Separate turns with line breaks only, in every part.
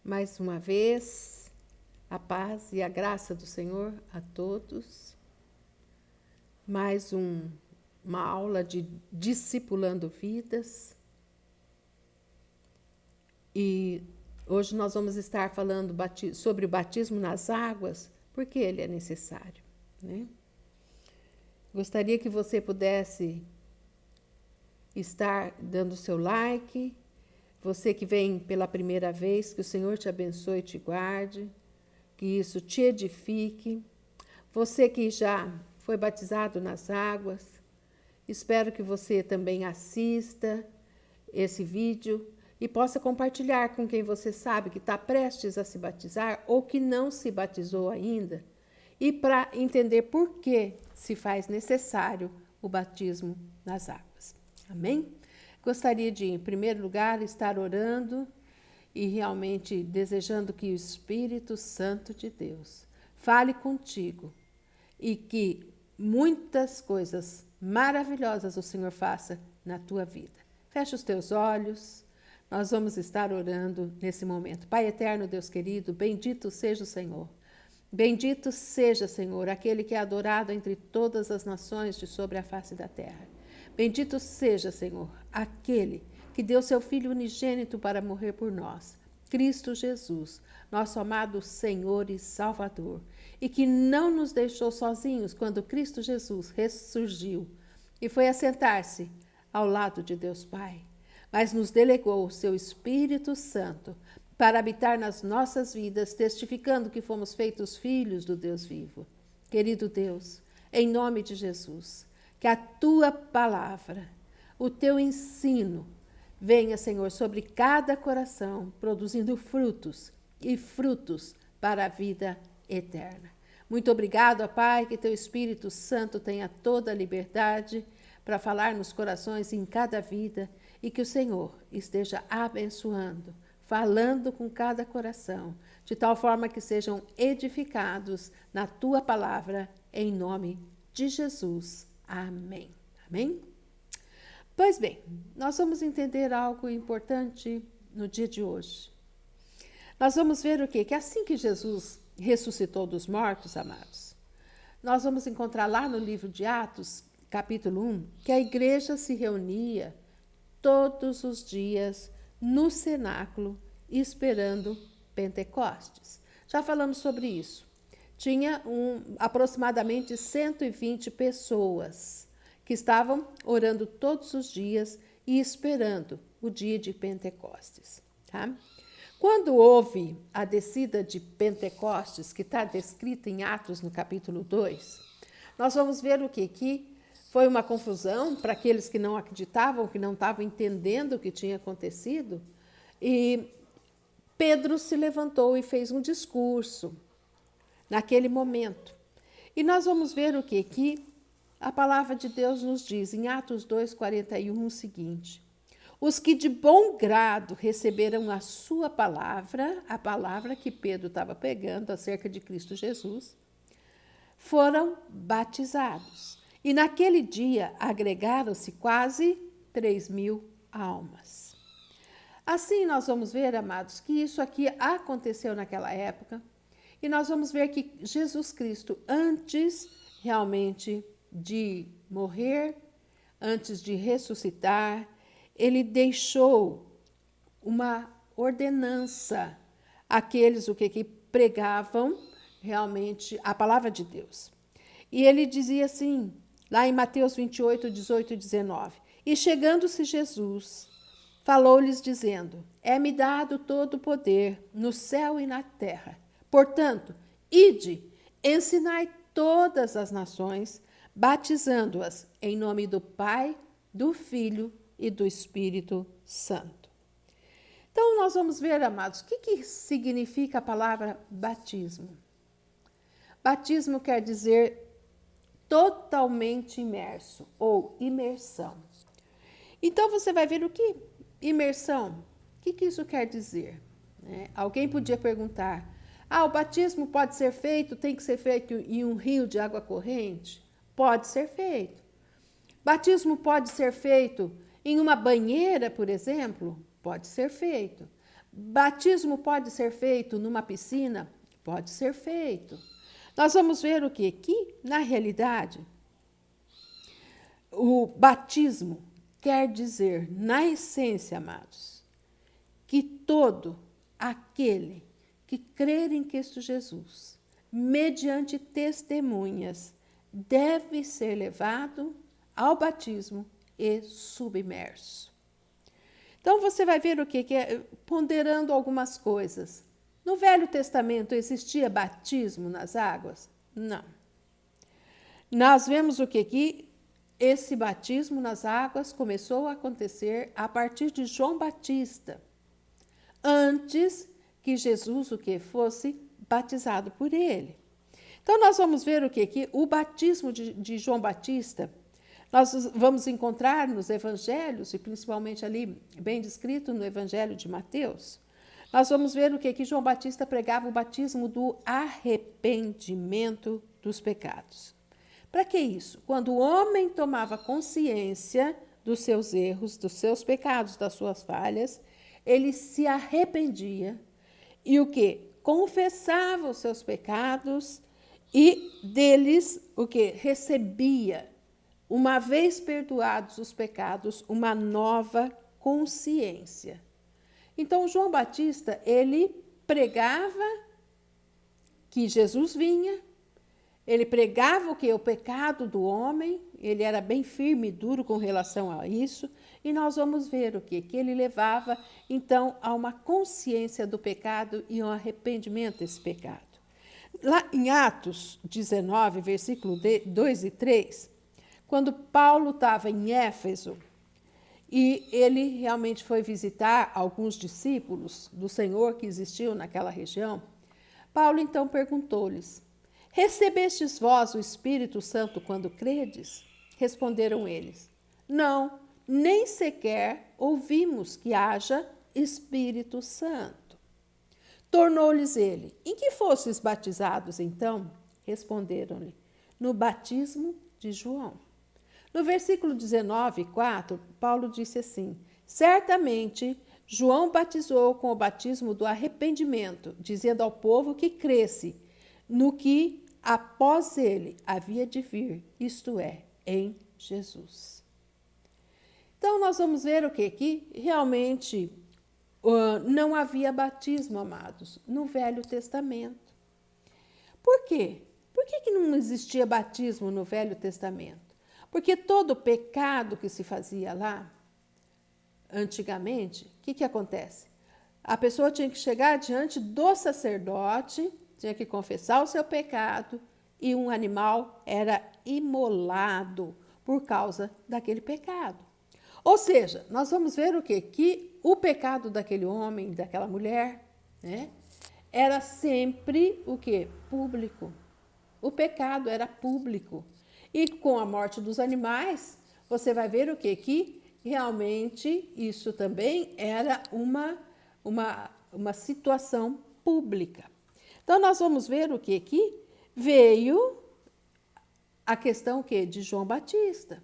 Mais uma vez, a paz e a graça do Senhor a todos. Mais uma aula de Discipulando Vidas. E hoje nós vamos estar falando sobre o batismo nas águas, porque ele é necessário, né? Gostaria que você pudesse estar dando seu like. Você que vem pela primeira vez, que o Senhor te abençoe e te guarde, que isso te edifique. Você que já foi batizado nas águas, espero que você também assista esse vídeo e possa compartilhar com quem você sabe que está prestes a se batizar ou que não se batizou ainda, e para entender por que se faz necessário o batismo nas águas. Amém? Gostaria de, em primeiro lugar, estar orando e realmente desejando que o Espírito Santo de Deus fale contigo e que muitas coisas maravilhosas o Senhor faça na tua vida. Fecha os teus olhos, nós vamos estar orando nesse momento. Pai eterno, Deus querido, bendito seja o Senhor. Bendito seja, Senhor, aquele que é adorado entre todas as nações de sobre a face da terra. Bendito seja, Senhor, aquele que deu seu Filho unigênito para morrer por nós, Cristo Jesus, nosso amado Senhor e Salvador, e que não nos deixou sozinhos quando Cristo Jesus ressurgiu e foi assentar-se ao lado de Deus Pai, mas nos delegou o seu Espírito Santo para habitar nas nossas vidas, testificando que fomos feitos filhos do Deus vivo. Querido Deus, em nome de Jesus, que a tua palavra, o teu ensino, venha, Senhor, sobre cada coração, produzindo frutos e frutos para a vida eterna. Muito obrigado, ó Pai, que teu Espírito Santo tenha toda a liberdade para falar nos corações em cada vida e que o Senhor esteja abençoando, falando com cada coração, de tal forma que sejam edificados na tua palavra, em nome de Jesus. Amém. Amém? Pois bem, nós vamos entender algo importante no dia de hoje. Nós vamos ver o quê? Que assim que Jesus ressuscitou dos mortos, amados, nós vamos encontrar lá no livro de Atos, capítulo 1, que a igreja se reunia todos os dias no cenáculo, esperando Pentecostes. Já falamos sobre isso. Tinha aproximadamente 120 pessoas que estavam orando todos os dias e esperando o dia de Pentecostes. Tá? Quando houve a descida de Pentecostes, que está descrita em Atos no capítulo 2, nós vamos ver o quê? Que foi uma confusão para aqueles que não acreditavam, que não estavam entendendo o que tinha acontecido, e Pedro se levantou e fez um discurso naquele momento. E nós vamos ver o quê? Que a palavra de Deus nos diz, em Atos 2:41, o seguinte: os que de bom grado receberam a sua palavra, a palavra que Pedro estava pregando acerca de Cristo Jesus, foram batizados. E naquele dia agregaram-se quase 3.000 almas. Assim nós vamos ver, amados, que isso aqui aconteceu naquela época, e nós vamos ver que Jesus Cristo, antes realmente de morrer, antes de ressuscitar, ele deixou uma ordenança àqueles que pregavam realmente a palavra de Deus. E ele dizia assim, lá em Mateus 28, 18 e 19, e chegando-se Jesus, falou-lhes dizendo, é-me dado todo o poder no céu e na terra. Portanto, ide, ensinai todas as nações, batizando-as em nome do Pai, do Filho e do Espírito Santo. Então, nós vamos ver, amados, o que significa a palavra batismo. Batismo quer dizer totalmente imerso ou imersão. Então, você vai ver o que imersão, o que isso quer dizer? Alguém podia perguntar, o batismo pode ser feito, tem que ser feito em um rio de água corrente? Pode ser feito. Batismo pode ser feito em uma banheira, por exemplo? Pode ser feito. Batismo pode ser feito numa piscina? Pode ser feito. Nós vamos ver o quê? Que, na realidade, o batismo quer dizer, na essência, amados, que todo aquele que crer em Cristo Jesus, mediante testemunhas, deve ser levado ao batismo e submerso. Então, você vai ver o quê? Que é, ponderando algumas coisas. No Velho Testamento existia batismo nas águas? Não. Nós vemos o quê? Que esse batismo nas águas começou a acontecer a partir de João Batista, antes que Jesus o quê? Fosse batizado por ele. Então, nós vamos ver o quê? Que o batismo de João Batista, nós vamos encontrar nos evangelhos, e principalmente ali, bem descrito no evangelho de Mateus, nós vamos ver o quê? Que João Batista pregava o batismo do arrependimento dos pecados. Para que isso? Quando o homem tomava consciência dos seus erros, dos seus pecados, das suas falhas, ele se arrependia e o quê? Confessava os seus pecados e deles o quê? Recebia, uma vez perdoados os pecados, uma nova consciência. Então, João Batista, ele pregava que Jesus vinha, ele pregava o que? O pecado do homem, ele era bem firme e duro com relação a isso, e nós vamos ver o quê? Que ele levava, então, a uma consciência do pecado e um arrependimento desse pecado. Lá em Atos 19, versículo 2 e 3, quando Paulo estava em Éfeso, e ele realmente foi visitar alguns discípulos do Senhor que existiam naquela região, Paulo então perguntou-lhes: recebestes vós o Espírito Santo quando credes? Responderam eles: não, nem sequer ouvimos que haja Espírito Santo. Tornou-lhes ele: em que fostes batizados então? Responderam-lhe: no batismo de João. No versículo 19, 4, Paulo disse assim: certamente João batizou com o batismo do arrependimento, dizendo ao povo que cresce no que após ele havia de vir, isto é, em Jesus. Então, nós vamos ver o quê? Que realmente não havia batismo, amados, no Velho Testamento. Por quê? Por que não existia batismo no Velho Testamento? Porque todo pecado que se fazia lá, antigamente, o que acontece? A pessoa tinha que chegar diante do sacerdote, tinha que confessar o seu pecado, e um animal era imolado por causa daquele pecado. Ou seja, nós vamos ver o quê? Que o pecado daquele homem, daquela mulher, né, era sempre o quê? Público. O pecado era público. E com a morte dos animais, você vai ver o quê? Que realmente isso também era uma situação pública. Então, nós vamos ver o quê? Que veio a questão o quê? De João Batista.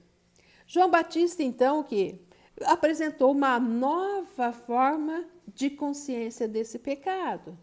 João Batista, então, que apresentou uma nova forma de consciência desse pecado,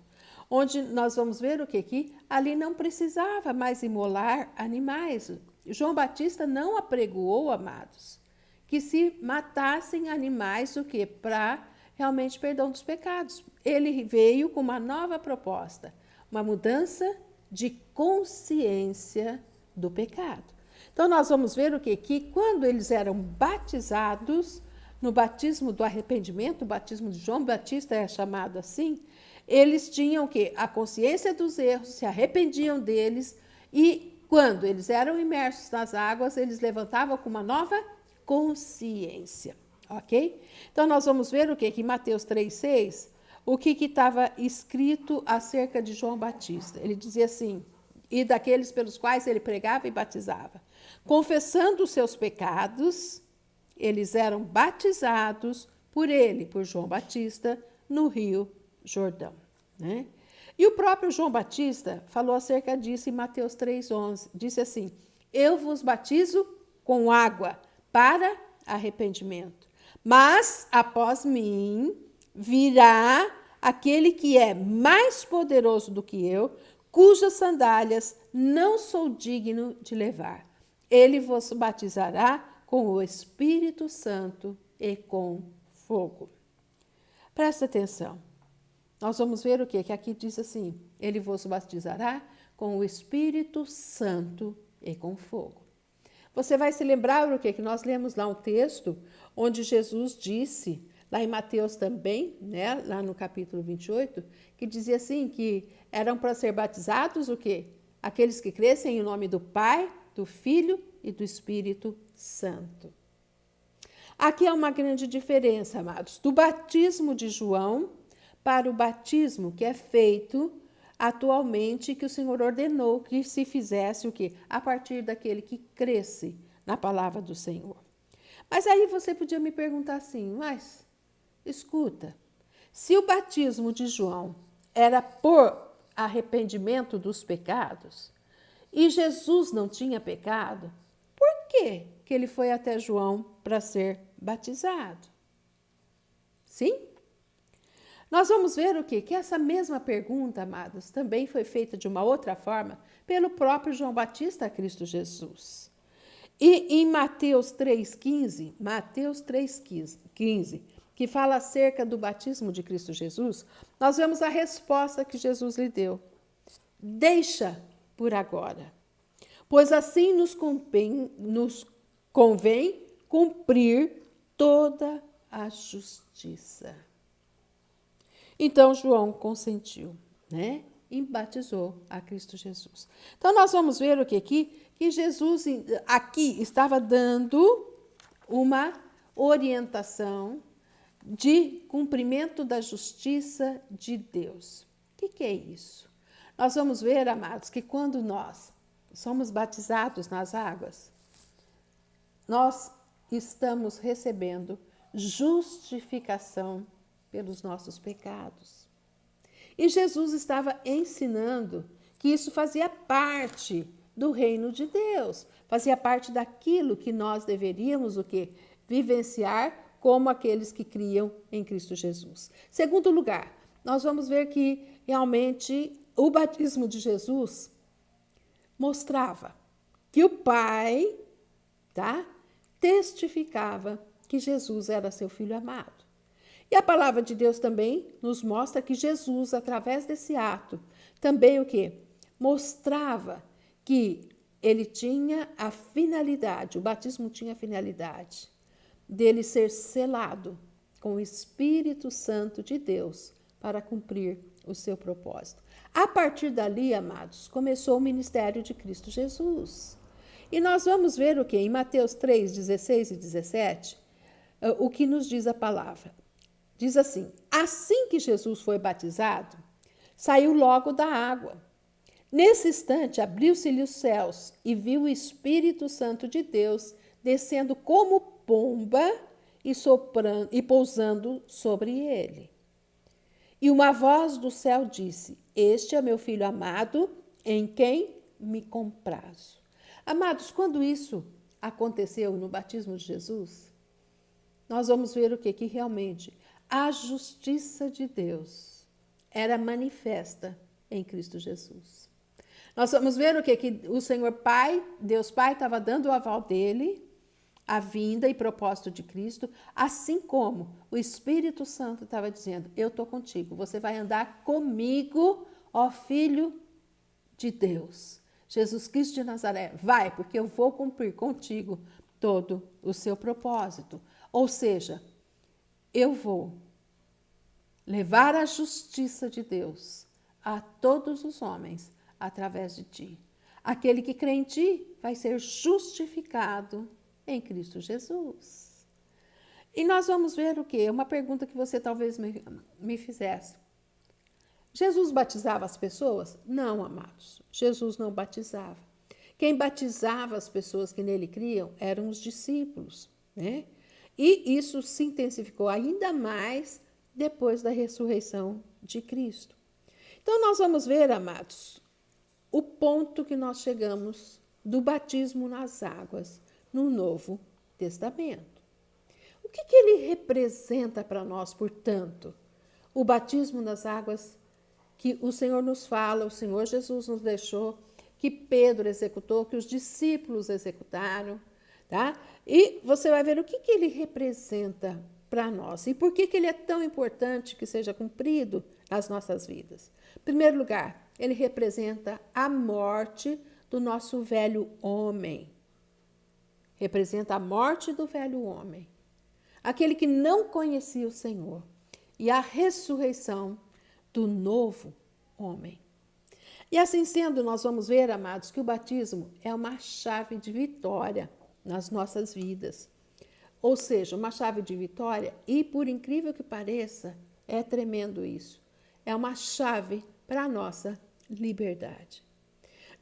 onde nós vamos ver o quê? Que ali não precisava mais imolar animais. João Batista não apregoou, amados, que se matassem animais o quê? Para realmente perdão dos pecados. Ele veio com uma nova proposta, uma mudança de consciência do pecado. Então, nós vamos ver o quê? Que quando eles eram batizados, no batismo do arrependimento, o batismo de João Batista é chamado assim, eles tinham o quê? A consciência dos erros, se arrependiam deles, e quando eles eram imersos nas águas, eles levantavam com uma nova consciência, ok? Então, nós vamos ver o quê? Que em Mateus 3,6, o que estava escrito acerca de João Batista. Ele dizia assim: e daqueles pelos quais ele pregava e batizava. Confessando os seus pecados, eles eram batizados por ele, por João Batista, no Rio Jordão, né? E o próprio João Batista falou acerca disso em Mateus 3,11. Disse assim: eu vos batizo com água para arrependimento, mas após mim virá aquele que é mais poderoso do que eu, cujas sandálias não sou digno de levar. Ele vos batizará com o Espírito Santo e com fogo. Presta atenção. Nós vamos ver o quê? Que aqui diz assim, ele vos batizará com o Espírito Santo e com fogo. Você vai se lembrar o quê? Que nós lemos lá um texto onde Jesus disse, lá em Mateus também, né, lá no capítulo 28, que dizia assim, que eram para ser batizados o quê? Aqueles que crescem em nome do Pai, do Filho e do Espírito Santo. Aqui há uma grande diferença, amados, do batismo de João para o batismo que é feito atualmente, que o Senhor ordenou que se fizesse o quê? A partir daquele que cresce na palavra do Senhor. Mas aí você podia me perguntar assim, mas escuta, se o batismo de João era por arrependimento dos pecados e Jesus não tinha pecado, por que ele foi até João para ser batizado? Sim? Nós vamos ver o quê? Que essa mesma pergunta, amados, também foi feita de uma outra forma pelo próprio João Batista a Cristo Jesus. E em Mateus 3,15, que fala acerca do batismo de Cristo Jesus, nós vemos a resposta que Jesus lhe deu. Deixa por agora, pois assim nos convém cumprir toda a justiça. Então, João consentiu, né? E batizou a Cristo Jesus. Então, nós vamos ver o quê? Que Jesus aqui estava dando uma orientação de cumprimento da justiça de Deus. O que é isso? Nós vamos ver, amados, que quando nós somos batizados nas águas, nós estamos recebendo justificação pelos nossos pecados. E Jesus estava ensinando que isso fazia parte do reino de Deus, fazia parte daquilo que nós deveríamos o quê? Vivenciar como aqueles que criam em Cristo Jesus. Segundo lugar, nós vamos ver que realmente o batismo de Jesus mostrava que o Pai, testificava que Jesus era seu Filho amado. E a palavra de Deus também nos mostra que Jesus, através desse ato, também o quê? Mostrava que ele tinha a finalidade, o batismo tinha a finalidade dele ser selado com o Espírito Santo de Deus para cumprir o seu propósito. A partir dali, amados, começou o ministério de Cristo Jesus. E nós vamos ver o quê? Em Mateus 3, 16 e 17, o que nos diz a palavra. Diz assim, assim que Jesus foi batizado, saiu logo da água. Nesse instante, abriu-se-lhe os céus e viu o Espírito Santo de Deus descendo como pomba e soprando e pousando sobre ele. E uma voz do céu disse, este é meu Filho amado, em quem me comprazo. Amados, quando isso aconteceu no batismo de Jesus, nós vamos ver o quê? Que realmente a justiça de Deus era manifesta em Cristo Jesus. Nós vamos ver o quê? Que o Senhor Pai, Deus Pai, estava dando o aval dele, a vinda e propósito de Cristo, assim como o Espírito Santo estava dizendo, eu estou contigo, você vai andar comigo, ó Filho de Deus. Jesus Cristo de Nazaré, vai, porque eu vou cumprir contigo todo o seu propósito. Ou seja, eu vou levar a justiça de Deus a todos os homens através de ti. Aquele que crê em ti vai ser justificado em Cristo Jesus. E nós vamos ver o quê? Uma pergunta que você talvez me fizesse. Jesus batizava as pessoas? Não, amados. Jesus não batizava. Quem batizava as pessoas que nele criam eram os discípulos, né? E isso se intensificou ainda mais depois da ressurreição de Cristo. Então, nós vamos ver, amados, o ponto que nós chegamos do batismo nas águas no Novo Testamento. O que ele representa para nós, portanto? o batismo nas águas que o Senhor nos fala, o Senhor Jesus nos deixou, que Pedro executou, que os discípulos executaram, tá? E você vai ver o que ele representa para nós e por que ele é tão importante que seja cumprido nas nossas vidas. Em primeiro lugar, ele representa a morte do nosso velho homem. Representa a morte do velho homem, aquele que não conhecia o Senhor, e a ressurreição do novo homem. E assim sendo, nós vamos ver, amados, que o batismo é uma chave de vitória nas nossas vidas. Ou seja, uma chave de vitória, e por incrível que pareça, é tremendo isso. É uma chave para a nossa liberdade.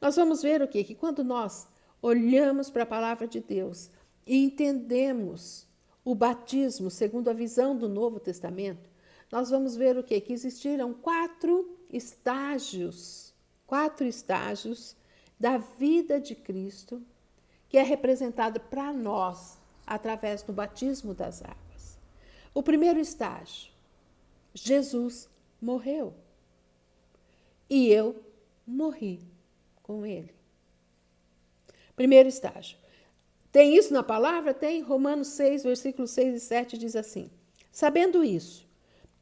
Nós vamos ver o quê? Que quando nós olhamos para a palavra de Deus e entendemos o batismo segundo a visão do Novo Testamento, nós vamos ver o quê? Que existiram 4 estágios da vida de Cristo, que é representado para nós através do batismo das águas. O primeiro estágio, Jesus morreu e eu morri com ele. Primeiro estágio. Tem isso na palavra? Tem. Romanos 6, versículos 6 e 7 diz assim: sabendo isso,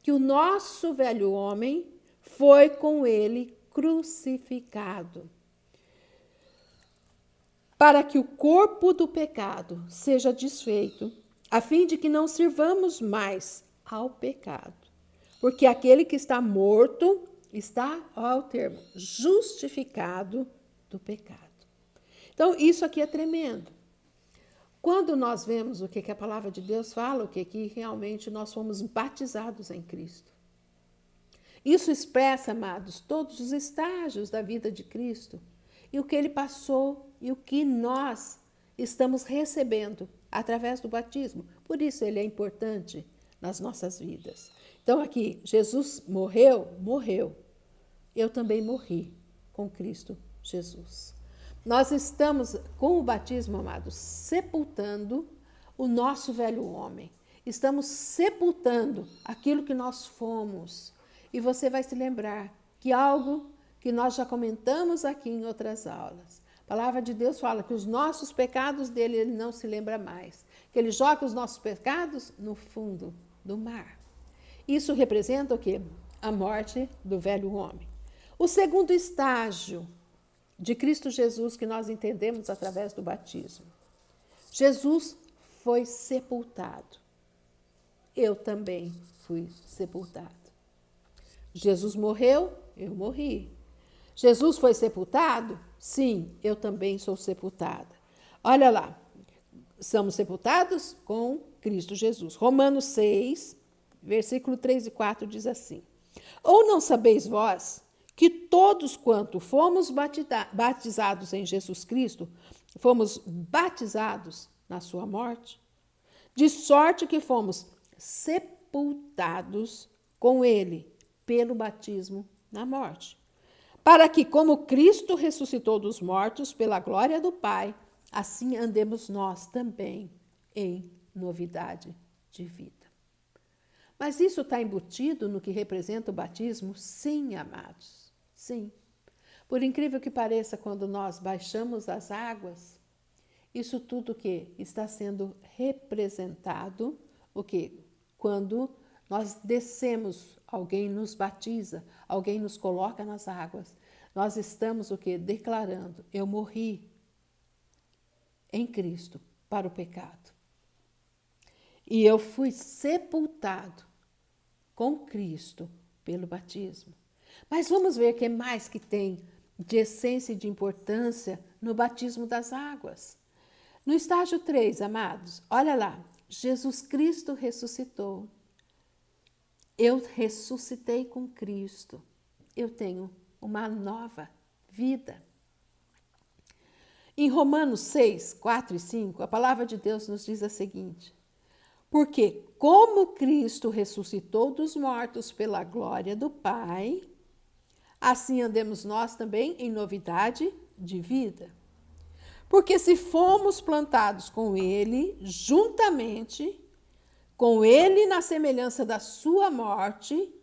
que o nosso velho homem foi com ele crucificado, para que o corpo do pecado seja desfeito, a fim de que não sirvamos mais ao pecado. Porque aquele que está morto está, ó, o termo, justificado do pecado. Então, isso aqui é tremendo. Quando nós vemos o que a palavra de Deus fala, o que realmente nós fomos batizados em Cristo. Isso expressa, amados, todos os estágios da vida de Cristo e o que ele passou e o que nós estamos recebendo através do batismo. Por isso ele é importante nas nossas vidas. Então aqui, Jesus morreu. Eu também morri com Cristo Jesus. Nós estamos, com o batismo, amados, sepultando o nosso velho homem. Estamos sepultando aquilo que nós fomos. E você vai se lembrar que algo que nós já comentamos aqui em outras aulas. A palavra de Deus fala que os nossos pecados dele ele não se lembra mais. Que ele joga os nossos pecados no fundo do mar. Isso representa o quê? A morte do velho homem. O segundo estágio de Cristo Jesus que nós entendemos através do batismo. Jesus foi sepultado. Eu também fui sepultado. Jesus morreu, eu morri. Jesus foi sepultado? Sim, eu também sou sepultada. Olha lá, somos sepultados com Cristo Jesus. Romanos 6, versículo 3 e 4 diz assim: ou não sabeis vós que todos quanto fomos batizados em Jesus Cristo, fomos batizados na sua morte? De sorte que fomos sepultados com ele pelo batismo na morte, para que, como Cristo ressuscitou dos mortos pela glória do Pai, assim andemos nós também em novidade de vida. Mas isso está embutido no que representa o batismo? Sim, amados, sim. Por incrível que pareça, quando nós baixamos as águas, isso tudo que está sendo representado, o que? Quando nós descemos, alguém nos batiza, alguém nos coloca nas águas. Nós estamos o quê? Declarando: eu morri em Cristo para o pecado. E eu fui sepultado com Cristo pelo batismo. Mas vamos ver o que mais que tem de essência e de importância no batismo das águas. No estágio 3, amados, olha lá, Jesus Cristo ressuscitou. Eu ressuscitei com Cristo. Eu tenho uma nova vida. Em Romanos 6, 4 e 5, a palavra de Deus nos diz a seguinte: porque como Cristo ressuscitou dos mortos pela glória do Pai, assim andemos nós também em novidade de vida. Porque se fomos plantados com ele, juntamente com ele na semelhança da sua morte,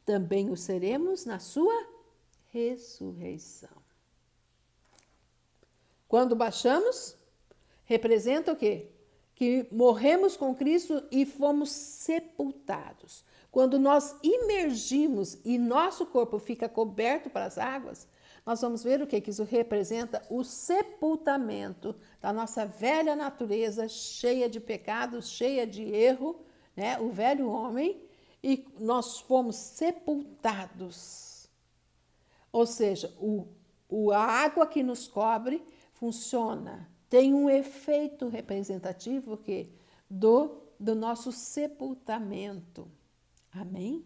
também o seremos na sua ressurreição. Quando baixamos, representa o quê? Que morremos com Cristo e fomos sepultados. Quando nós imergimos e nosso corpo fica coberto para as águas, nós vamos ver o quê? Que isso representa o sepultamento da nossa velha natureza, cheia de pecados, cheia de erro, né? O velho homem, e nós fomos sepultados. Ou seja, a água que nos cobre funciona, tem um efeito representativo que do nosso sepultamento. Amém?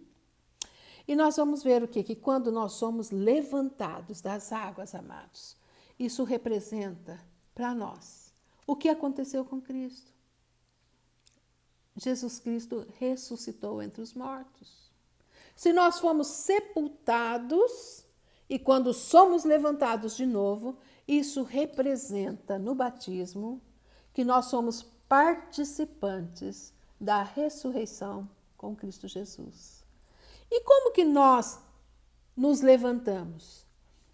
E nós vamos ver o quê? Que quando nós somos levantados das águas, amados, isso representa para nós o que aconteceu com Cristo. Jesus Cristo ressuscitou entre os mortos. Se nós fomos sepultados e quando somos levantados de novo, isso representa no batismo que nós somos participantes da ressurreição com Cristo Jesus. E como que nós nos levantamos?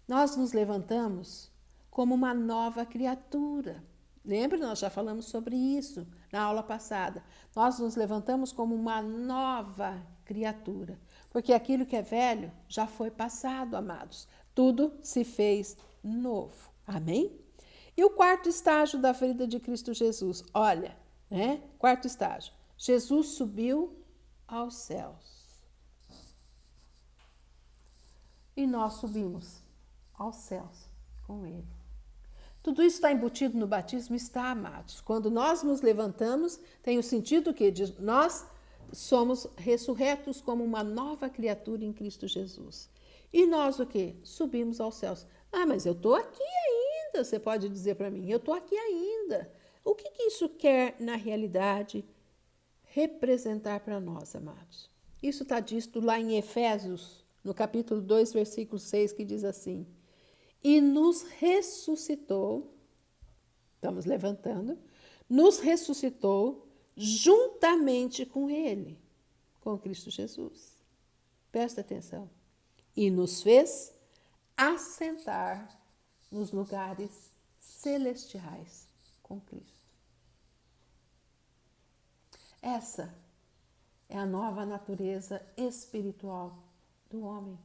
Nós nos levantamos como uma nova criatura. Lembra? Nós já falamos sobre isso na aula passada. Nós nos levantamos como uma nova criatura, porque aquilo que é velho já foi passado, amados. Tudo se fez novo. Amém? E o quarto estágio da vida de Cristo Jesus? Olha, né? Quarto estágio. Jesus subiu aos céus. E nós subimos aos céus com Ele. Tudo isso está embutido no batismo? Está, amados. Quando nós nos levantamos, tem o sentido que nós somos ressurretos como uma nova criatura em Cristo Jesus. E nós o quê? Subimos aos céus. Ah, mas eu estou aqui ainda, você pode dizer para mim, eu estou aqui ainda. O que isso quer, na realidade, representar para nós, amados? Isso está dito lá em Efésios, no capítulo 2, versículo 6, que diz assim: e nos ressuscitou, estamos levantando, nos ressuscitou juntamente com Ele, com Cristo Jesus. Presta atenção. E nos fez assentar nos lugares celestiais com Cristo. Essa é a nova natureza espiritual do homem,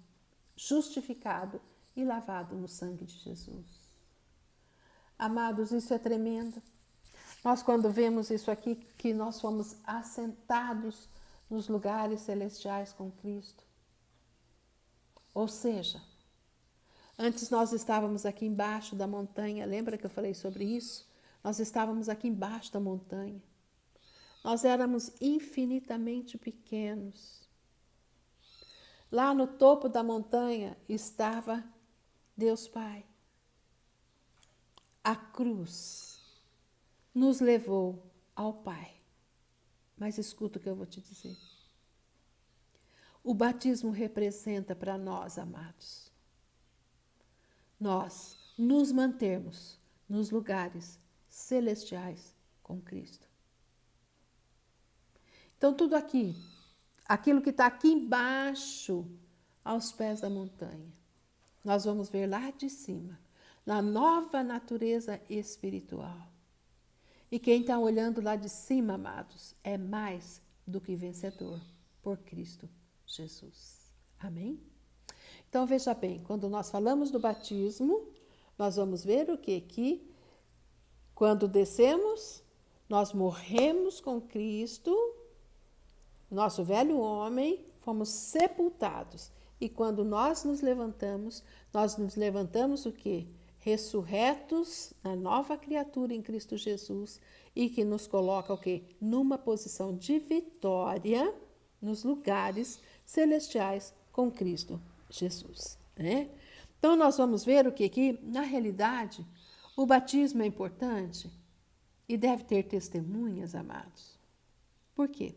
justificado e lavado no sangue de Jesus. Amados, isso é tremendo. Nós, quando vemos isso aqui, que nós fomos assentados nos lugares celestiais com Cristo. Ou seja, antes nós estávamos aqui embaixo da montanha, lembra que eu falei sobre isso? Nós estávamos aqui embaixo da montanha. Nós éramos infinitamente pequenos. Lá no topo da montanha estava Deus Pai. A cruz nos levou ao Pai. Mas escuta o que eu vou te dizer. O batismo representa para nós, amados, nós nos mantermos nos lugares celestiais com Cristo. Então, tudo aqui, aquilo que está aqui embaixo, aos pés da montanha, nós vamos ver lá de cima, na nova natureza espiritual. E quem está olhando lá de cima, amados, é mais do que vencedor por Cristo Jesus. Amém? Então, veja bem, quando nós falamos do batismo, nós vamos ver o quê? Que quando descemos, nós morremos com Cristo, nosso velho homem, fomos sepultados. E quando nós nos levantamos o quê? Ressurretos na nova criatura em Cristo Jesus e que nos coloca o quê? Numa posição de vitória nos lugares celestiais com Cristo Jesus, né? Então, nós vamos ver o quê? Que, na realidade, o batismo é importante e deve ter testemunhas, amados. Por quê?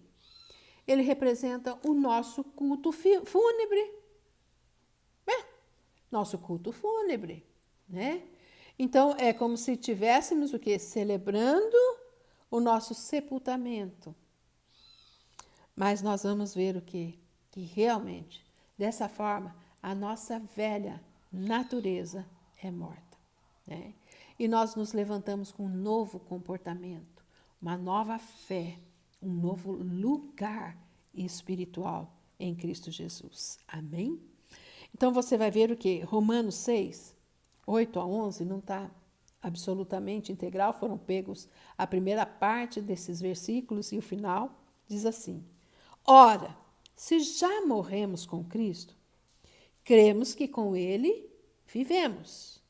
Ele representa o nosso culto fúnebre. Nosso culto fúnebre, né? Então, é como se tivéssemos o quê? Celebrando o nosso sepultamento. Mas nós vamos ver o quê? Que realmente Dessa forma, a nossa velha natureza é morta, né? E nós nos levantamos com um novo comportamento, uma nova fé, um novo lugar espiritual em Cristo Jesus. Amém? Então você vai ver o que? Romanos 6, 8 a 11, não está absolutamente integral, foram pegos a primeira parte desses versículos e o final diz assim: Ora, se já morremos com Cristo, cremos que com Ele vivemos.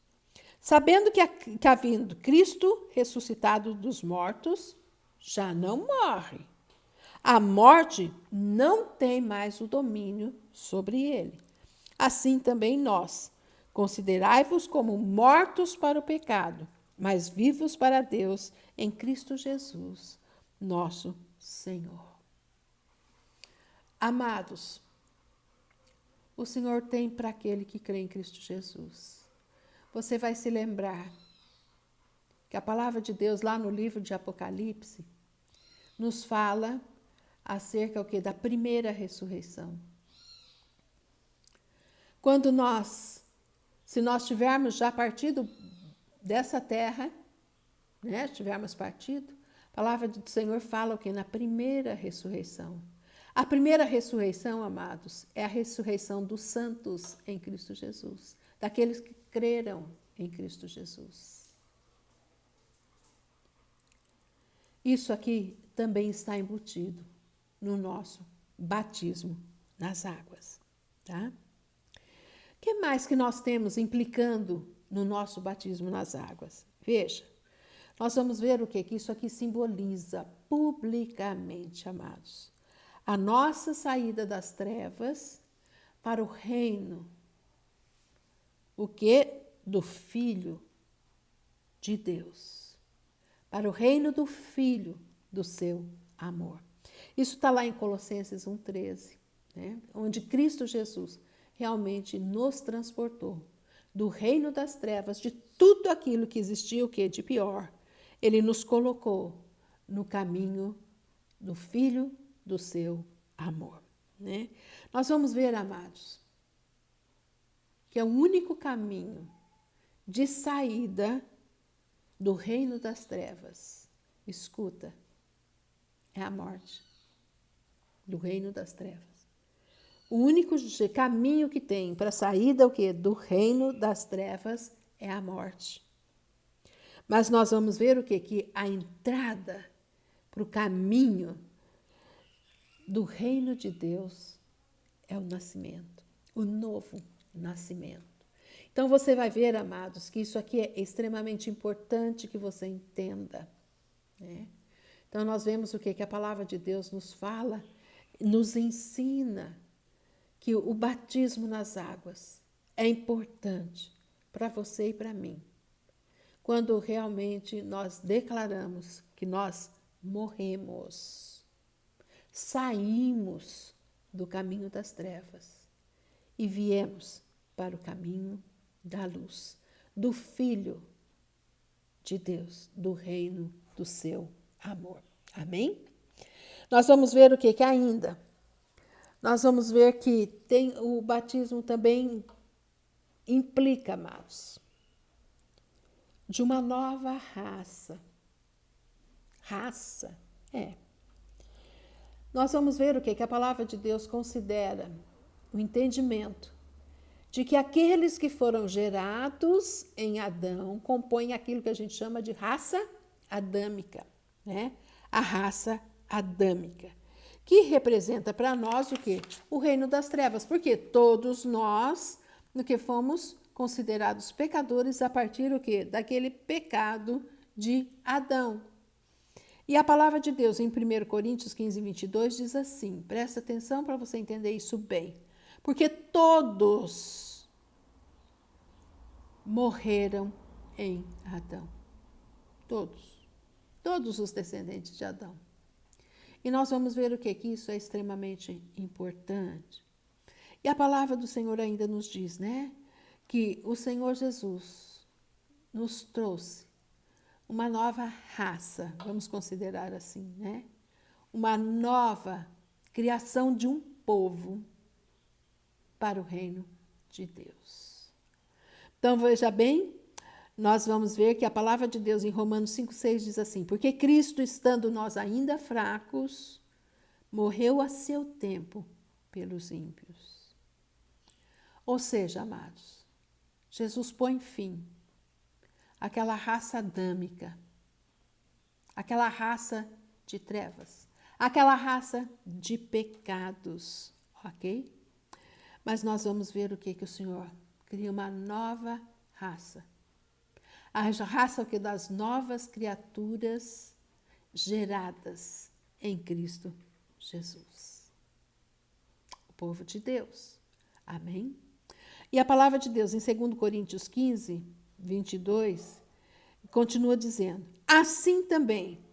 Sabendo que havendo Cristo ressuscitado dos mortos, já não morre. A morte não tem mais o domínio sobre ele. Assim também nós, considerai-vos como mortos para o pecado, mas vivos para Deus em Cristo Jesus, nosso Senhor. Amados, o Senhor tem para aquele que crê em Cristo Jesus. Você vai se lembrar que a palavra de Deus, lá no livro de Apocalipse, nos fala acerca o quê? Da primeira ressurreição. Quando se nós tivermos já partido dessa terra, né, tivermos partido, a palavra do Senhor fala o quê? Na primeira ressurreição. A primeira ressurreição, amados, é a ressurreição dos santos em Cristo Jesus, daqueles que creram em Cristo Jesus. Isso aqui também está embutido no nosso batismo nas águas, tá? O que mais que nós temos implicando no nosso batismo nas águas? Veja, nós vamos ver o que isso aqui simboliza publicamente, amados. A nossa saída das trevas para o reino, o que? Do Filho de Deus. Para o reino do Filho do seu amor. Isso está lá em Colossenses 1,13, né? Onde Cristo Jesus realmente nos transportou do reino das trevas, de tudo aquilo que existia, o que de pior. Ele nos colocou no caminho do Filho do seu amor, né? Nós vamos ver, amados, que é o único caminho de saída do reino das trevas. Escuta, é a morte do reino das trevas. O único caminho que tem para a saída o quê? Do reino das trevas é a morte. Mas nós vamos ver o quê? Que a entrada para o caminho do reino de Deus é o nascimento, o novo nascimento. Então você vai ver, amados, que isso aqui é extremamente importante que você entenda, né? Então nós vemos o quê? Que a palavra de Deus nos fala, nos ensina que o batismo nas águas é importante para você e para mim. Quando realmente nós declaramos que nós morremos, saímos do caminho das trevas e viemos para o caminho da luz, do Filho de Deus, do reino do seu amor. Amém? Nós vamos ver o que ainda? Nós vamos ver que tem o batismo também implica, amados, de uma nova raça. Raça, é. Nós vamos ver o que a palavra de Deus considera o entendimento de que aqueles que foram gerados em Adão compõem aquilo que a gente chama de raça adâmica, né? A raça adâmica, que representa para nós o quê? O reino das trevas, porque todos nós, no que fomos considerados pecadores a partir o quê? Daquele pecado de Adão. E a palavra de Deus em 1 Coríntios 15, 22 diz assim, presta atenção para você entender isso bem, porque todos morreram em Adão. Todos os descendentes de Adão. E nós vamos ver o que isso é extremamente importante. E a palavra do Senhor ainda nos diz, né, que o Senhor Jesus nos trouxe uma nova raça, vamos considerar assim, né? Uma nova criação de um povo para o reino de Deus. Então, veja bem, nós vamos ver que a palavra de Deus em Romanos 5,6 diz assim: porque Cristo, estando nós ainda fracos, morreu a seu tempo pelos ímpios. Ou seja, amados, Jesus põe fim àquela raça adâmica, aquela raça de trevas, aquela raça de pecados, ok? Mas nós vamos ver o que o Senhor cria, uma nova raça. A raça que das novas criaturas geradas em Cristo Jesus. O povo de Deus. Amém? E a palavra de Deus, em 2 Coríntios 15, 22, continua dizendo: assim também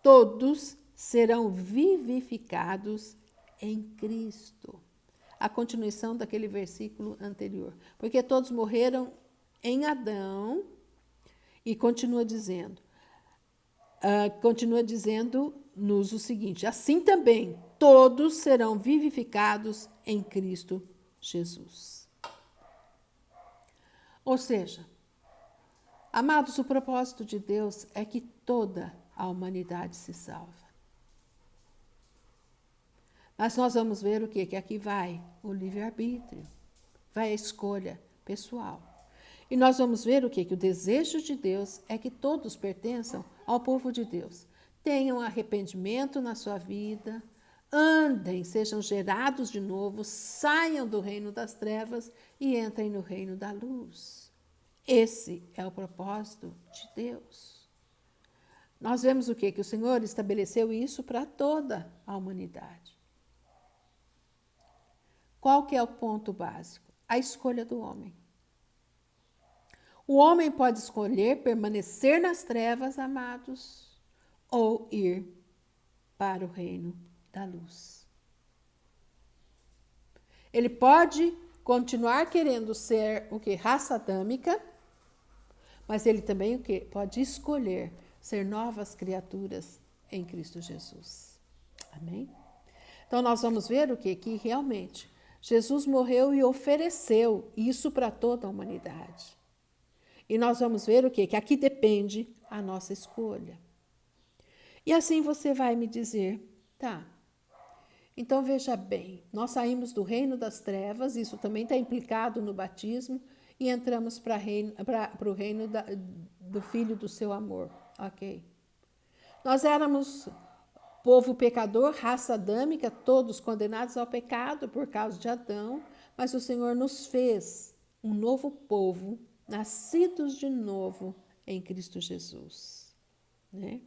todos serão vivificados em Cristo. A continuação daquele versículo anterior. Porque todos morreram em Adão, e continua dizendo-nos o seguinte: assim também todos serão vivificados em Cristo Jesus. Ou seja, amados, o propósito de Deus é que toda a humanidade se salva. Mas nós vamos ver o quê? Que aqui vai o livre-arbítrio, vai a escolha pessoal. E nós vamos ver o quê? Que o desejo de Deus é que todos pertençam ao povo de Deus. Tenham arrependimento na sua vida, andem, sejam gerados de novo, saiam do reino das trevas e entrem no reino da luz. Esse é o propósito de Deus. Nós vemos o quê? Que o Senhor estabeleceu isso para toda a humanidade. Qual que é o ponto básico? A escolha do homem. O homem pode escolher permanecer nas trevas, amados, ou ir para o reino da luz. Ele pode continuar querendo ser o que? Raça adâmica, mas ele também o que? Pode escolher ser novas criaturas em Cristo Jesus. Amém? Então nós vamos ver o que? Que realmente Jesus morreu e ofereceu isso para toda a humanidade. E nós vamos ver o quê? Que aqui depende a nossa escolha. E assim você vai me dizer, tá, então veja bem, nós saímos do reino das trevas, isso também está implicado no batismo, e entramos para o reino do Filho do seu amor, ok? Nós éramos povo pecador, raça adâmica, todos condenados ao pecado por causa de Adão, mas o Senhor nos fez um novo povo, nascidos de novo em Cristo Jesus. Né?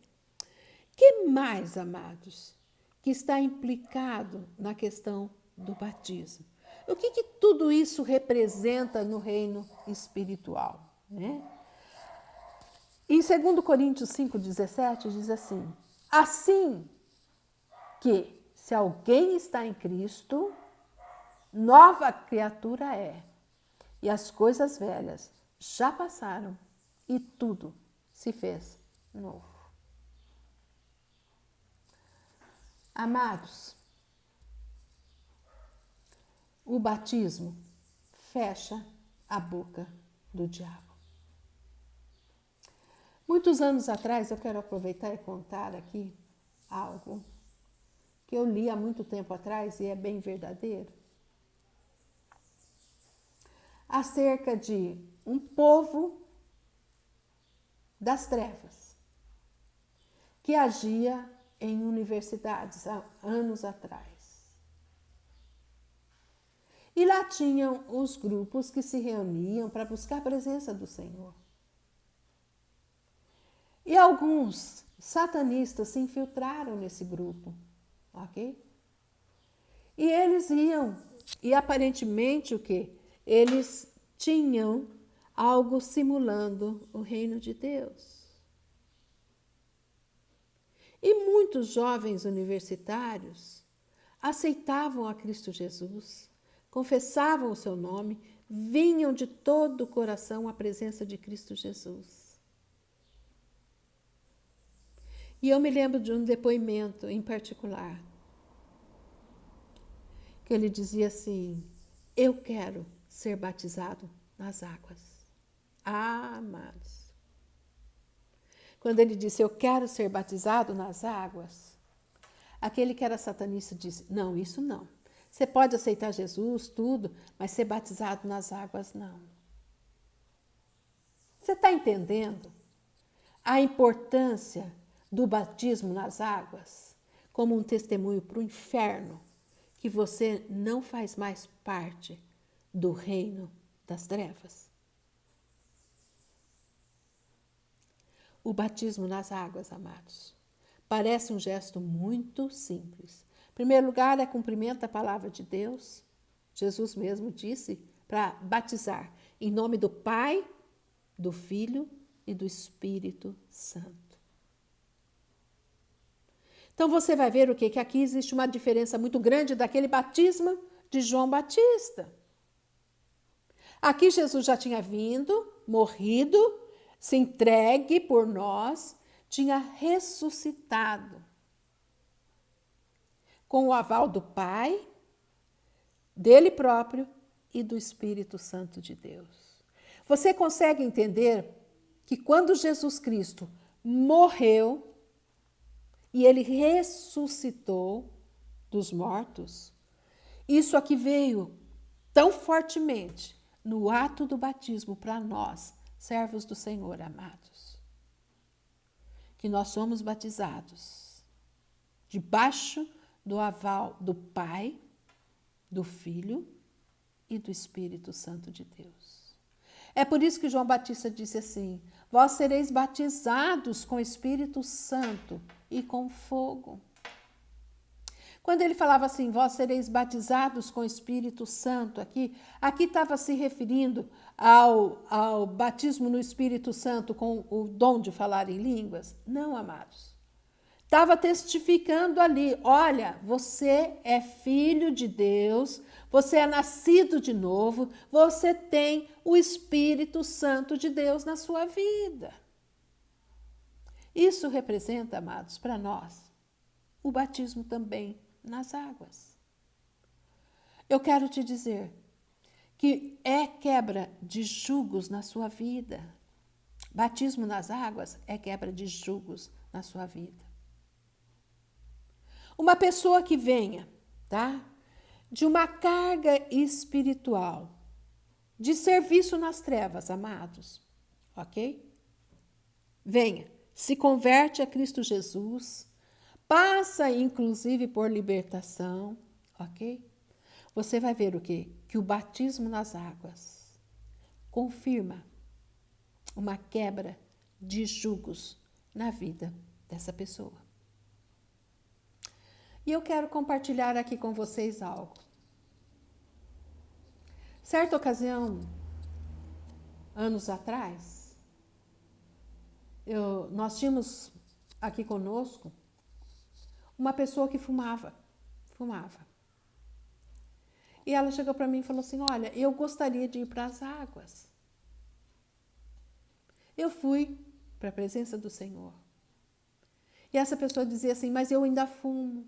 Que mais, amados, que está implicado na questão do batismo? O que tudo isso representa no reino espiritual? Né? Em 2 Coríntios 5,17 diz assim que se alguém está em Cristo, nova criatura é, e as coisas velhas já passaram e tudo se fez novo. Amados, o batismo fecha a boca do diabo. Muitos anos atrás, eu quero aproveitar e contar aqui algo que eu li há muito tempo atrás e é bem verdadeiro, acerca de um povo das trevas que agia em universidades há anos atrás. E lá tinham os grupos que se reuniam para buscar a presença do Senhor. E alguns satanistas se infiltraram nesse grupo, ok? E eles iam, e aparentemente o quê? Eles tinham algo simulando o reino de Deus. E muitos jovens universitários aceitavam a Cristo Jesus, confessavam o seu nome, vinham de todo o coração à presença de Cristo Jesus. E eu me lembro de um depoimento em particular, que ele dizia assim, Eu quero ser batizado nas águas. Ah, amados. Quando ele disse, eu quero ser batizado nas águas, aquele que era satanista disse, não, isso não. Você pode aceitar Jesus, tudo, mas ser batizado nas águas, não. Você está entendendo a importância do batismo nas águas como um testemunho para o inferno, que você não faz mais parte do reino das trevas? O batismo nas águas, amados, parece um gesto muito simples. Em primeiro lugar, é cumprimento da palavra de Deus. Jesus mesmo disse para batizar em nome do Pai, do Filho e do Espírito Santo. Então você vai ver o quê? Que aqui existe uma diferença muito grande daquele batismo de João Batista. Aqui Jesus já tinha vindo, morrido, se entregue por nós, tinha ressuscitado. Com o aval do Pai, dele próprio e do Espírito Santo de Deus. Você consegue entender que quando Jesus Cristo morreu e ele ressuscitou dos mortos, isso aqui veio tão fortemente no ato do batismo para nós, servos do Senhor, amados, que nós somos batizados debaixo do aval do Pai, do Filho e do Espírito Santo de Deus. É por isso que João Batista disse assim, vós sereis batizados com o Espírito Santo e com fogo. Quando ele falava assim, vós sereis batizados com o Espírito Santo, aqui estava se referindo ao batismo no Espírito Santo com o dom de falar em línguas? Não, amados. Estava testificando ali, olha, você é filho de Deus, você é nascido de novo, você tem o Espírito Santo de Deus na sua vida. Isso representa, amados, para nós, o batismo também nas águas. Eu quero te dizer que é quebra de julgos na sua vida. Batismo nas águas é quebra de julgos na sua vida. Uma pessoa que venha, tá? De uma carga espiritual, de serviço nas trevas, amados, ok? Venha, se converte a Cristo Jesus, passa inclusive por libertação, ok? Você vai ver o quê? Que o batismo nas águas confirma uma quebra de julgos na vida dessa pessoa. E eu quero compartilhar aqui com vocês algo. Certa ocasião, anos atrás, nós tínhamos aqui conosco uma pessoa que fumava. E ela chegou para mim e falou assim, olha, eu gostaria de ir para as águas. Eu fui para a presença do Senhor. E essa pessoa dizia assim, mas eu ainda fumo.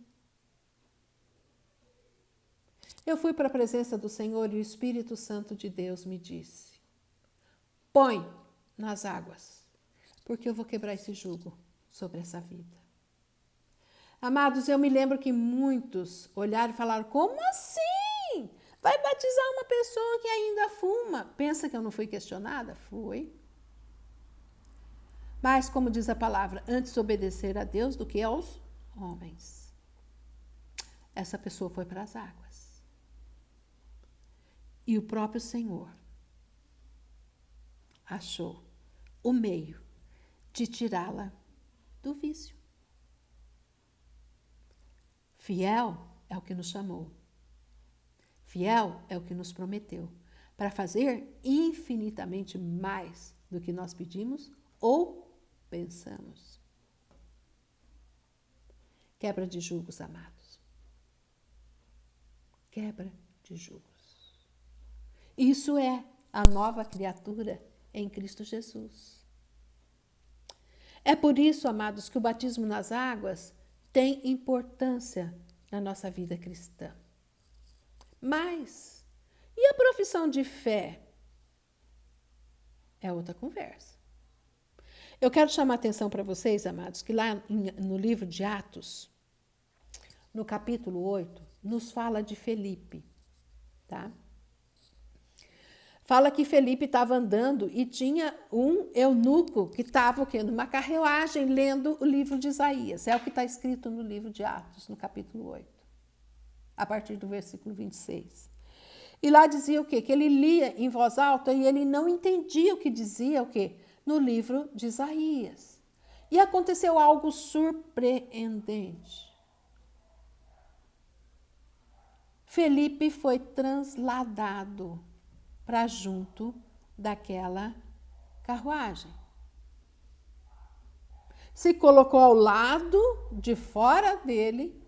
Eu fui para a presença do Senhor e o Espírito Santo de Deus me disse, põe nas águas, porque eu vou quebrar esse jugo sobre essa vida. Amados, eu me lembro que muitos olharam e falaram, como assim? Vai batizar uma pessoa que ainda fuma? Pensa que eu não fui questionada? Fui. Mas, como diz a palavra, antes obedecer a Deus do que aos homens. Essa pessoa foi para as águas. E o próprio Senhor achou o meio de tirá-la do vício. Fiel é o que nos chamou. Fiel é o que nos prometeu, para fazer infinitamente mais do que nós pedimos ou pensamos. Quebra de julgos, amados. Quebra de julgos. Isso é a nova criatura em Cristo Jesus. É por isso, amados, que o batismo nas águas tem importância na nossa vida cristã. Mas E a profissão de fé é outra conversa. Eu quero chamar a atenção para vocês, amados, que lá no livro de Atos, no capítulo 8, nos fala de Felipe, tá? Fala que Felipe estava andando e tinha um eunuco que estava o quê? Numa carruagem lendo o livro de Isaías. É o que está escrito no livro de Atos, no capítulo 8, a partir do versículo 26. E lá dizia o quê? Que ele lia em voz alta e ele não entendia o que dizia o quê? No livro de Isaías. E aconteceu algo surpreendente. Felipe foi transladado para junto daquela carruagem. Se colocou ao lado de fora dele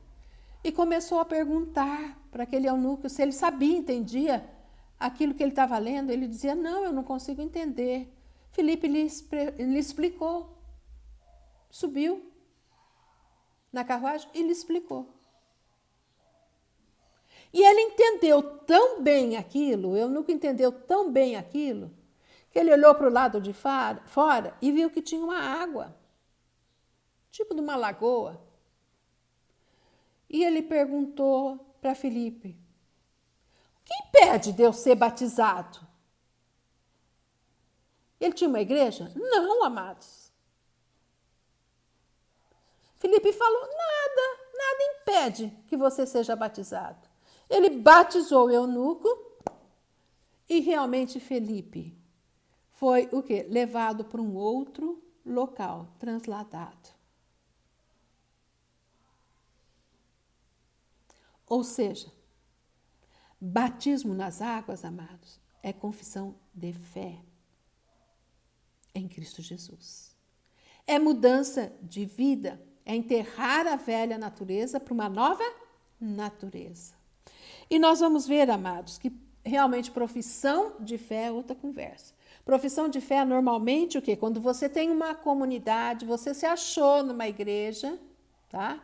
e começou a perguntar para aquele eunuco se ele sabia, entendia aquilo que ele estava lendo. Ele dizia, não, eu não consigo entender. Felipe lhe explicou. Subiu na carruagem e lhe explicou. E ele entendeu tão bem aquilo, o eunuco entendeu tão bem aquilo, que ele olhou para o lado de fora e viu que tinha uma água, tipo de uma lagoa. E ele perguntou para Felipe, o que impede de eu ser batizado? Ele tinha uma igreja? Não, amados. Felipe falou, nada impede que você seja batizado. Ele batizou o eunuco e realmente Felipe foi o quê? Levado para um outro local, transladado. Ou seja, batismo nas águas, amados, é confissão de fé em Cristo Jesus. É mudança de vida, é enterrar a velha natureza para uma nova natureza. E nós vamos ver, amados, que realmente profissão de fé é outra conversa. Profissão de fé é normalmente o quê? Quando você tem uma comunidade, você se achou numa igreja, tá?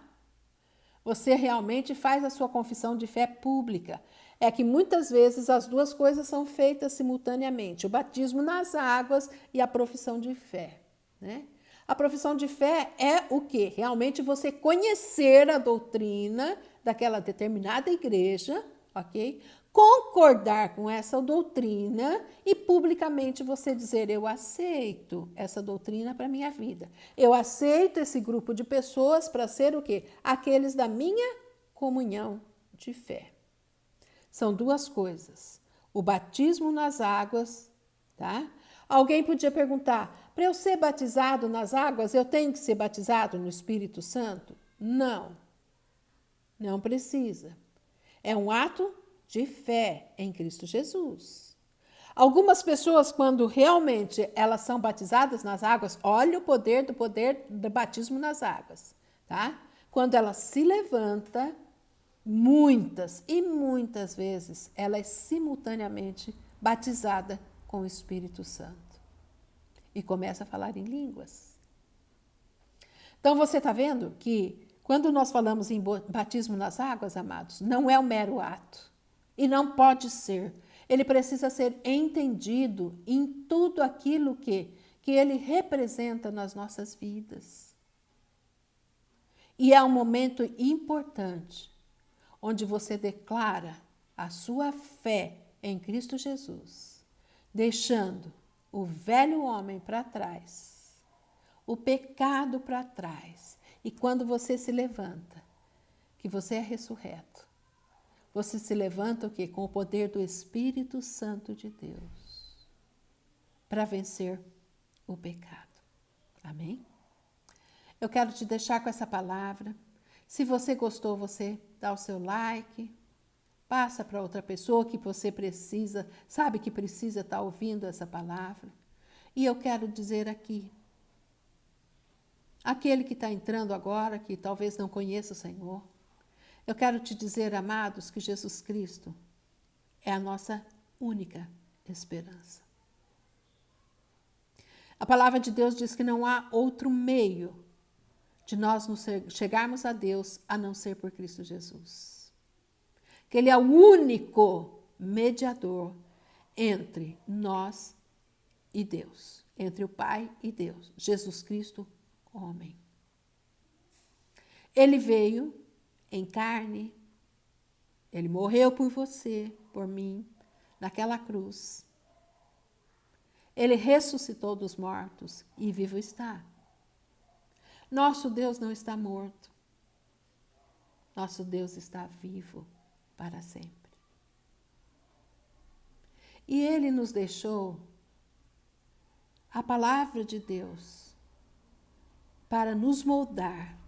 Você realmente faz a sua confissão de fé pública. É que muitas vezes as duas coisas são feitas simultaneamente, o batismo nas águas e a profissão de fé, né? A profissão de fé é o quê? Realmente você conhecer a doutrina daquela determinada igreja, ok? Concordar com essa doutrina e publicamente você dizer, eu aceito essa doutrina para a minha vida. Eu aceito esse grupo de pessoas para ser o quê? Aqueles da minha comunhão de fé. São duas coisas. O batismo nas águas, tá? Alguém podia perguntar, para eu ser batizado nas águas, eu tenho que ser batizado no Espírito Santo? Não, não precisa. É um ato de fé em Cristo Jesus. Algumas pessoas, quando realmente elas são batizadas nas águas, olha o poder do batismo nas águas, tá? Quando ela se levanta, muitas e muitas vezes, ela é simultaneamente batizada com o Espírito Santo e começa a falar em línguas. Então, você está vendo que quando nós falamos em batismo nas águas, amados, não é um mero ato e não pode ser. Ele precisa ser entendido em tudo aquilo que ele representa nas nossas vidas. E é um momento importante onde você declara a sua fé em Cristo Jesus, deixando o velho homem para trás, o pecado para trás. E quando você se levanta, que você é ressurreto, você se levanta o quê? Com o poder do Espírito Santo de Deus para vencer o pecado. Amém? Eu quero te deixar com essa palavra. Se você gostou, você dá o seu like, passa para outra pessoa que você precisa, sabe que precisa estar ouvindo essa palavra. E eu quero dizer aqui, aquele que está entrando agora, que talvez não conheça o Senhor, eu quero te dizer, amados, que Jesus Cristo é a nossa única esperança. A palavra de Deus diz que não há outro meio de nós chegarmos a Deus a não ser por Cristo Jesus. Que Ele é o único mediador entre nós e Deus, entre o Pai e Deus, Jesus Cristo, homem. Ele veio em carne, ele morreu por você, por mim, naquela cruz. Ele ressuscitou dos mortos e vivo está. Nosso Deus não está morto. Nosso Deus está vivo para sempre. E Ele nos deixou a palavra de Deus para nos moldar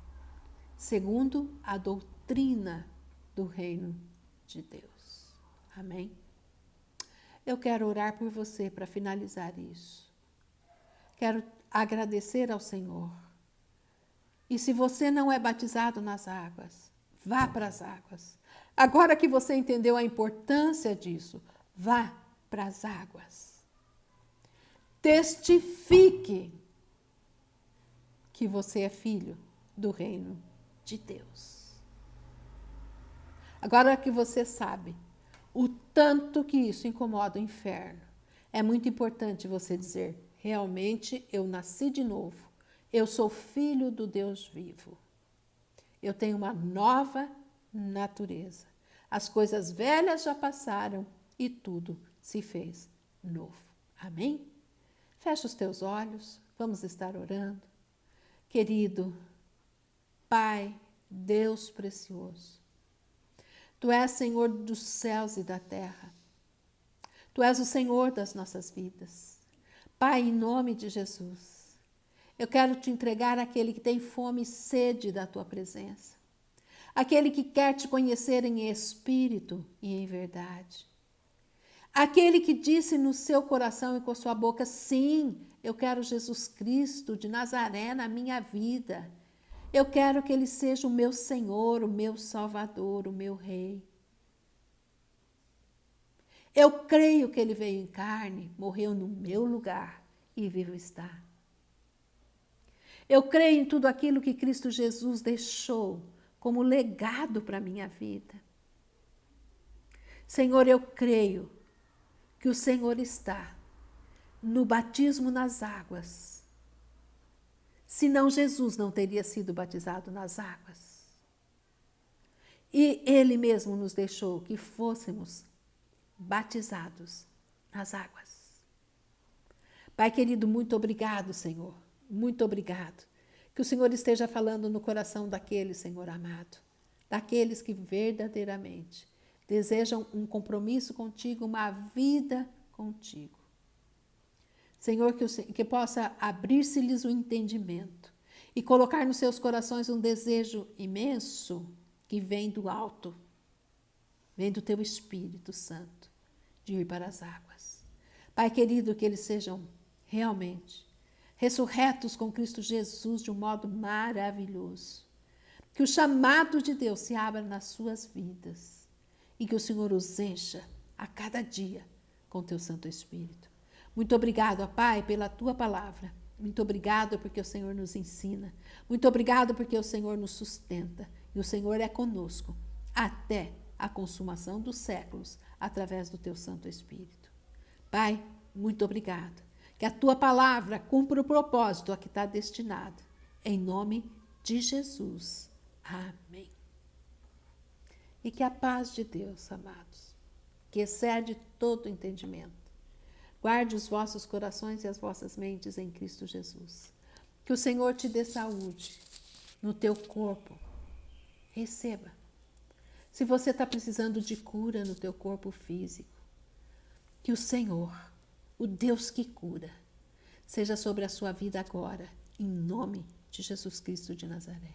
segundo a doutrina do reino de Deus. Amém? Eu quero orar por você para finalizar isso. Quero agradecer ao Senhor. E se você não é batizado nas águas, vá para as águas. Agora que você entendeu a importância disso, vá para as águas. Testifique que você é filho do reino de Deus. Agora que você sabe o tanto que isso incomoda o inferno, é muito importante você dizer: realmente eu nasci de novo. Eu sou filho do Deus vivo. Eu tenho uma nova natureza. As coisas velhas já passaram e tudo se fez novo. Amém? Fecha os teus olhos, vamos estar orando. Querido Pai, Deus precioso, Tu és Senhor dos céus e da terra. Tu és o Senhor das nossas vidas. Pai, em nome de Jesus, eu quero te entregar aquele que tem fome e sede da tua presença. Aquele que quer te conhecer em espírito e em verdade. Aquele que disse no seu coração e com a sua boca: sim, eu quero Jesus Cristo de Nazaré na minha vida. Eu quero que Ele seja o meu Senhor, o meu Salvador, o meu Rei. Eu creio que Ele veio em carne, morreu no meu lugar e vivo está. Eu creio em tudo aquilo que Cristo Jesus deixou como legado para a minha vida. Senhor, eu creio que o Senhor está no batismo nas águas. Senão Jesus não teria sido batizado nas águas. E Ele mesmo nos deixou que fôssemos batizados nas águas. Pai querido, muito obrigado, Senhor. Muito obrigado. Que o Senhor esteja falando no coração daqueles, Senhor amado, daqueles que verdadeiramente desejam um compromisso contigo, uma vida contigo. Senhor, que possa abrir-se-lhes o entendimento e colocar nos seus corações um desejo imenso que vem do alto, vem do teu Espírito Santo, de ir para as águas. Pai querido, que eles sejam realmente ressurretos com Cristo Jesus de um modo maravilhoso. Que o chamado de Deus se abra nas suas vidas e que o Senhor os encha a cada dia com teu Santo Espírito. Muito obrigado, Pai, pela tua palavra. Muito obrigado porque o Senhor nos ensina. Muito obrigado porque o Senhor nos sustenta. E o Senhor é conosco até a consumação dos séculos através do teu Santo Espírito. Pai, muito obrigado. Que a tua palavra cumpra o propósito a que está destinado. Em nome de Jesus. Amém. E que a paz de Deus, amados, que excede todo entendimento, guarde os vossos corações e as vossas mentes em Cristo Jesus. Que o Senhor te dê saúde no teu corpo. Receba. Se você está precisando de cura no teu corpo físico, que o Senhor, o Deus que cura, seja sobre a sua vida agora, em nome de Jesus Cristo de Nazaré.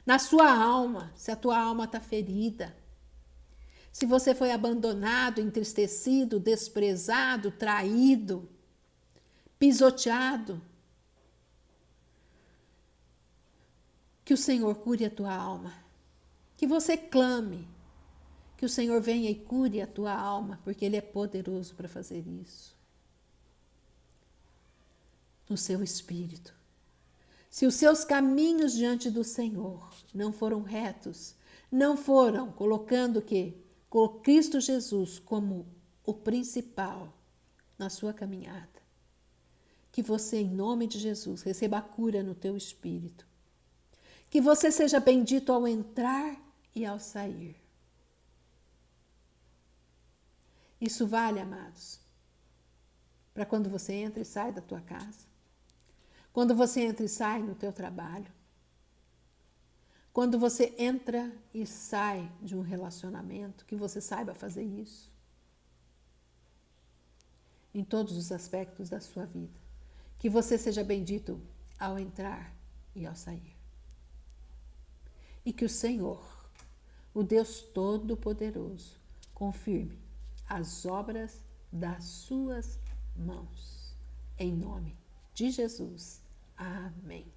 Na sua alma, se a tua alma está ferida, se você foi abandonado, entristecido, desprezado, traído, pisoteado, que o Senhor cure a tua alma, que você clame, que o Senhor venha e cure a tua alma, porque Ele é poderoso para fazer isso. No seu espírito. Se os seus caminhos diante do Senhor não foram retos, não foram colocando o quê? com Cristo Jesus como o principal na sua caminhada. Que você, em nome de Jesus, receba a cura no teu espírito. Que você seja bendito ao entrar e ao sair. Isso vale, amados, para quando você entra e sai da tua casa. Quando você entra e sai no teu trabalho. Quando você entra e sai de um relacionamento, que você saiba fazer isso. Em todos os aspectos da sua vida. Que você seja bendito ao entrar e ao sair. E que o Senhor, o Deus Todo-Poderoso, confirme as obras das suas mãos. Em nome de Jesus. Amém.